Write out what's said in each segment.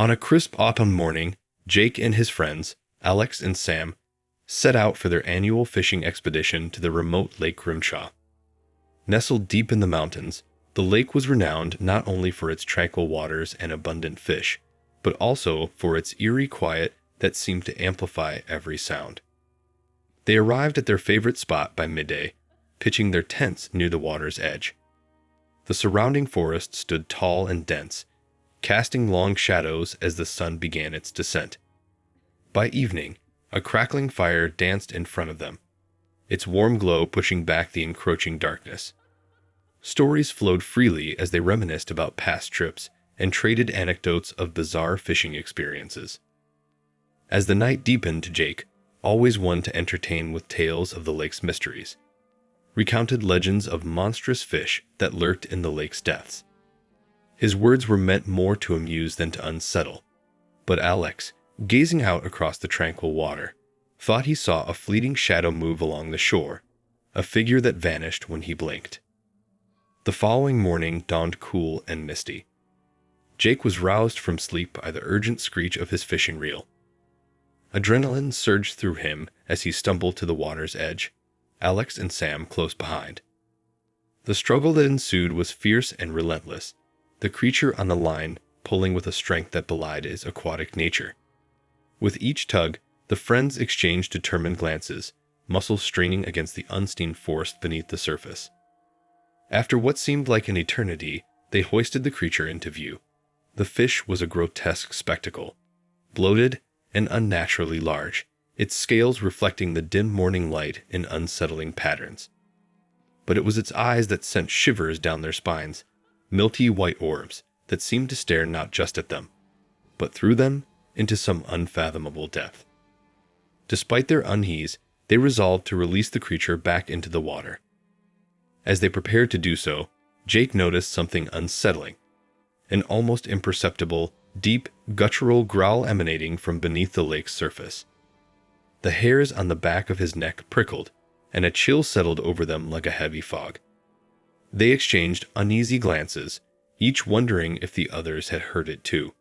On a crisp autumn morning, Jake and his friends, Alex and Sam, set out for their annual fishing expedition to the remote Lake Grimshaw. Nestled deep in the mountains, the lake was renowned not only for its tranquil waters and abundant fish, but also for its eerie quiet that seemed to amplify every sound. They arrived at their favorite spot by midday, pitching their tents near the water's edge. The surrounding forest stood tall and dense, casting long shadows as the sun began its descent. By evening, a crackling fire danced in front of them, its warm glow pushing back the encroaching darkness. Stories flowed freely as they reminisced about past trips and traded anecdotes of bizarre fishing experiences. As the night deepened, Jake, always one to entertain with tales of the lake's mysteries, recounted legends of monstrous fish that lurked in the lake's depths. His words were meant more to amuse than to unsettle, but Alex, gazing out across the tranquil water, thought he saw a fleeting shadow move along the shore, a figure that vanished when he blinked. The following morning dawned cool and misty. Jake was roused from sleep by the urgent screech of his fishing reel. Adrenaline surged through him as he stumbled to the water's edge, Alex and Sam close behind. The struggle that ensued was fierce and relentless, the creature on the line pulling with a strength that belied its aquatic nature. With each tug, the friends exchanged determined glances, muscles straining against the unseen force beneath the surface. After what seemed like an eternity, they hoisted the creature into view. The fish was a grotesque spectacle, bloated and unnaturally large, its scales reflecting the dim morning light in unsettling patterns. But it was its eyes that sent shivers down their spines, milky white orbs that seemed to stare not just at them, but through them into some unfathomable depth. Despite their unease, they resolved to release the creature back into the water. As they prepared to do so, Jake noticed something unsettling, an almost imperceptible, deep, guttural growl emanating from beneath the lake's surface. The hairs on the back of his neck prickled, and a chill settled over them like a heavy fog. They exchanged uneasy glances, each wondering if the others had heard it too.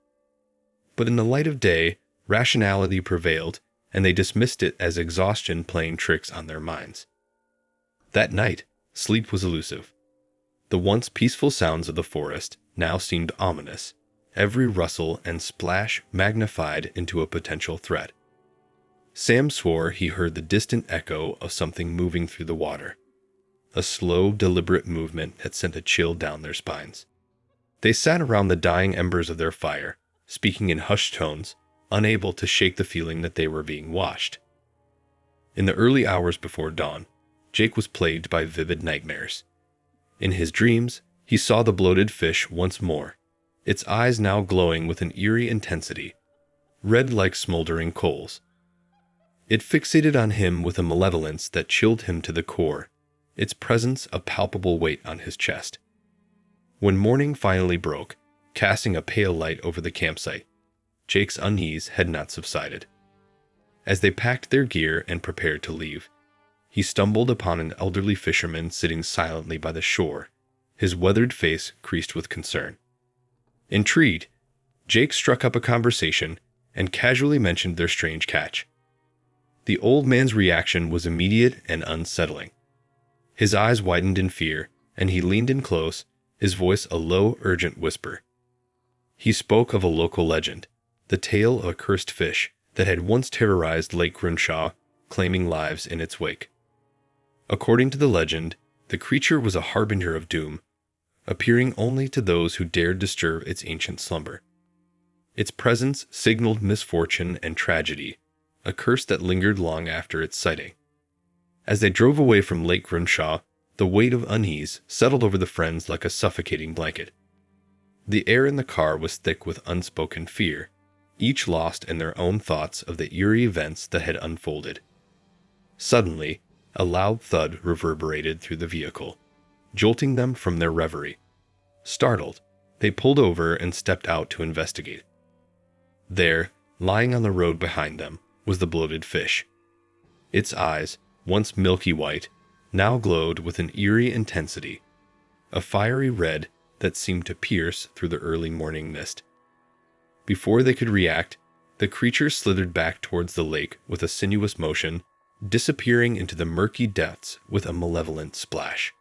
But in the light of day, rationality prevailed, and they dismissed it as exhaustion playing tricks on their minds. That night, sleep was elusive. The once peaceful sounds of the forest now seemed ominous, every rustle and splash magnified into a potential threat. Sam swore he heard the distant echo of something moving through the water, a slow, deliberate movement that sent a chill down their spines. They sat around the dying embers of their fire, speaking in hushed tones, unable to shake the feeling that they were being watched. In the early hours before dawn, Jake was plagued by vivid nightmares. In his dreams, he saw the bloated fish once more, its eyes now glowing with an eerie intensity, red like smoldering coals. It fixated on him with a malevolence that chilled him to the core, its presence a palpable weight on his chest. When morning finally broke, casting a pale light over the campsite, Jake's unease had not subsided. As they packed their gear and prepared to leave, he stumbled upon an elderly fisherman sitting silently by the shore, his weathered face creased with concern. Intrigued, Jake struck up a conversation and casually mentioned their strange catch. The old man's reaction was immediate and unsettling. His eyes widened in fear, and he leaned in close, his voice a low, urgent whisper. He spoke of a local legend, the tale of a cursed fish that had once terrorized Lake Grimshaw, claiming lives in its wake. According to the legend, the creature was a harbinger of doom, appearing only to those who dared disturb its ancient slumber. Its presence signaled misfortune and tragedy, a curse that lingered long after its sighting. As they drove away from Lake Grimshaw, the weight of unease settled over the friends like a suffocating blanket. The air in the car was thick with unspoken fear, each lost in their own thoughts of the eerie events that had unfolded. Suddenly, a loud thud reverberated through the vehicle, jolting them from their reverie. Startled, they pulled over and stepped out to investigate. There, lying on the road behind them, was the bloated fish. Its eyes, once milky white, now glowed with an eerie intensity, a fiery red that seemed to pierce through the early morning mist. Before they could react, the creature slithered back towards the lake with a sinuous motion, disappearing into the murky depths with a malevolent splash.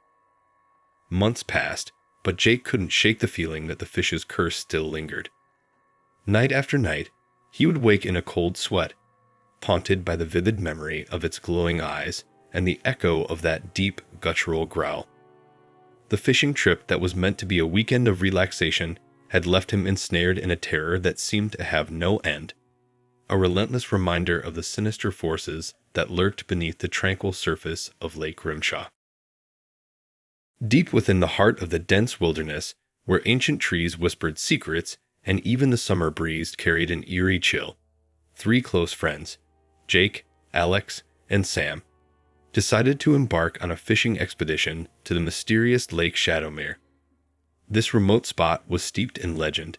Months passed, but Jake couldn't shake the feeling that the fish's curse still lingered. Night after night, he would wake in a cold sweat, haunted by the vivid memory of its glowing eyes and the echo of that deep, guttural growl. The fishing trip that was meant to be a weekend of relaxation had left him ensnared in a terror that seemed to have no end, a relentless reminder of the sinister forces that lurked beneath the tranquil surface of Lake Grimshaw. Deep within the heart of the dense wilderness, where ancient trees whispered secrets and even the summer breeze carried an eerie chill, 3 close friends, Jake, Alex, and Sam, decided to embark on a fishing expedition to the mysterious Lake Shadowmere. This remote spot was steeped in legend,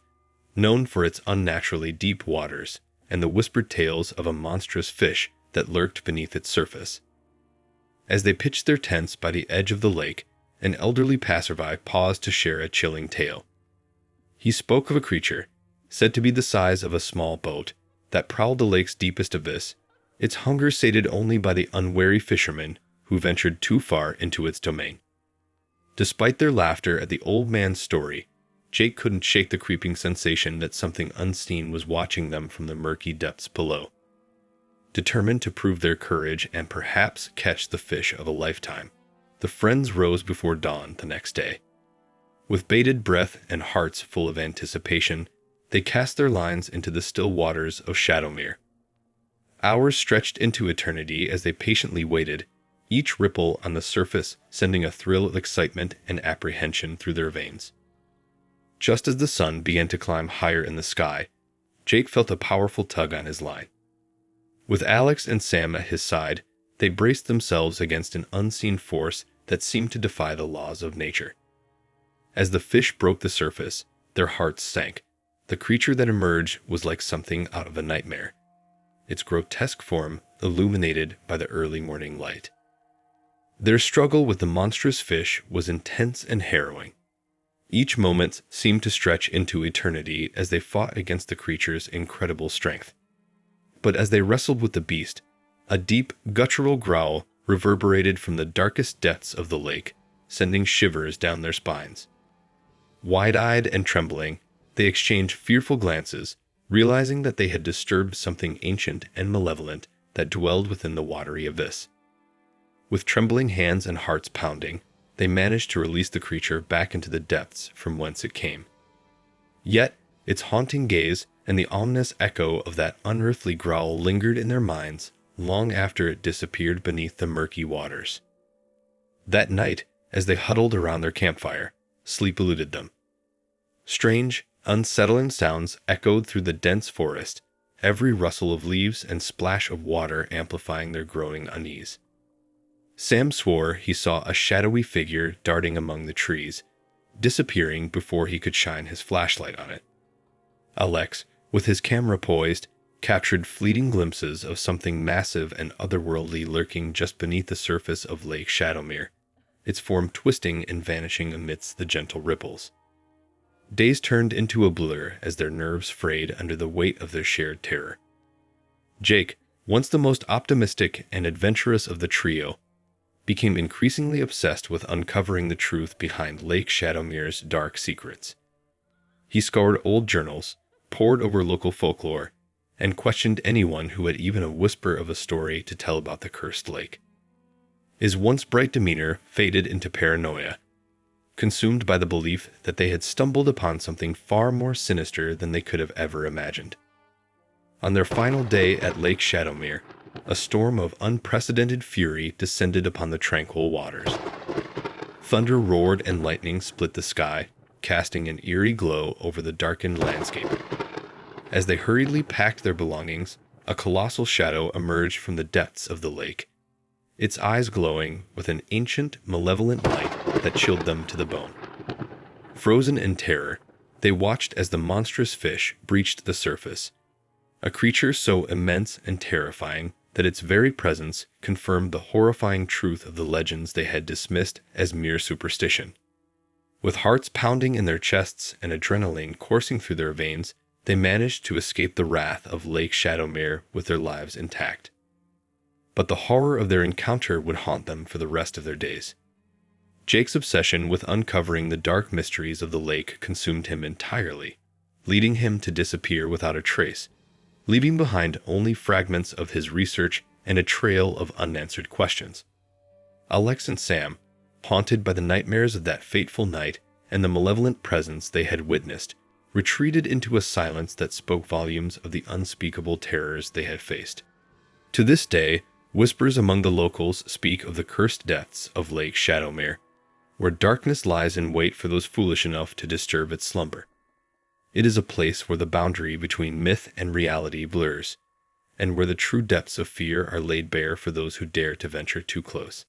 known for its unnaturally deep waters and the whispered tales of a monstrous fish that lurked beneath its surface. As they pitched their tents by the edge of the lake, an elderly passerby paused to share a chilling tale. He spoke of a creature, said to be the size of a small boat, that prowled the lake's deepest abyss, its hunger sated only by the unwary fishermen who ventured too far into its domain. Despite their laughter at the old man's story, Jake couldn't shake the creeping sensation that something unseen was watching them from the murky depths below. Determined to prove their courage and perhaps catch the fish of a lifetime, the friends rose before dawn the next day. With bated breath and hearts full of anticipation, they cast their lines into the still waters of Shadowmere. Hours stretched into eternity as they patiently waited, each ripple on the surface sending a thrill of excitement and apprehension through their veins. Just as the sun began to climb higher in the sky, Jake felt a powerful tug on his line. With Alex and Sam at his side, they braced themselves against an unseen force that seemed to defy the laws of nature. As the fish broke the surface, their hearts sank. The creature that emerged was like something out of a nightmare, its grotesque form illuminated by the early morning light. Their struggle with the monstrous fish was intense and harrowing. Each moment seemed to stretch into eternity as they fought against the creature's incredible strength. But as they wrestled with the beast, a deep, guttural growl reverberated from the darkest depths of the lake, sending shivers down their spines. Wide-eyed and trembling, they exchanged fearful glances, realizing that they had disturbed something ancient and malevolent that dwelled within the watery abyss. With trembling hands and hearts pounding, they managed to release the creature back into the depths from whence it came. Yet, its haunting gaze and the ominous echo of that unearthly growl lingered in their minds long after it disappeared beneath the murky waters. That night, as they huddled around their campfire, sleep eluded them. Strange, unsettling sounds echoed through the dense forest, every rustle of leaves and splash of water amplifying their growing unease. Sam swore he saw a shadowy figure darting among the trees, disappearing before he could shine his flashlight on it. Alex, with his camera poised, captured fleeting glimpses of something massive and otherworldly lurking just beneath the surface of Lake Shadowmere, its form twisting and vanishing amidst the gentle ripples. Days turned into a blur as their nerves frayed under the weight of their shared terror. Jake, once the most optimistic and adventurous of the trio, became increasingly obsessed with uncovering the truth behind Lake Shadowmere's dark secrets. He scoured old journals, pored over local folklore, and questioned anyone who had even a whisper of a story to tell about the cursed lake. His once bright demeanor faded into paranoia, consumed by the belief that they had stumbled upon something far more sinister than they could have ever imagined. On their final day at Lake Shadowmere, a storm of unprecedented fury descended upon the tranquil waters. Thunder roared and lightning split the sky, casting an eerie glow over the darkened landscape. As they hurriedly packed their belongings, a colossal shadow emerged from the depths of the lake, its eyes glowing with an ancient, malevolent light that chilled them to the bone. Frozen in terror, they watched as the monstrous fish breached the surface, a creature so immense and terrifying that its very presence confirmed the horrifying truth of the legends they had dismissed as mere superstition. With hearts pounding in their chests and adrenaline coursing through their veins, they managed to escape the wrath of Lake Shadowmere with their lives intact. But the horror of their encounter would haunt them for the rest of their days. Jake's obsession with uncovering the dark mysteries of the lake consumed him entirely, leading him to disappear without a trace, leaving behind only fragments of his research and a trail of unanswered questions. Alex and Sam, haunted by the nightmares of that fateful night and the malevolent presence they had witnessed, retreated into a silence that spoke volumes of the unspeakable terrors they had faced. To this day, whispers among the locals speak of the cursed depths of Lake Shadowmere, where darkness lies in wait for those foolish enough to disturb its slumber. It is a place where the boundary between myth and reality blurs, and where the true depths of fear are laid bare for those who dare to venture too close.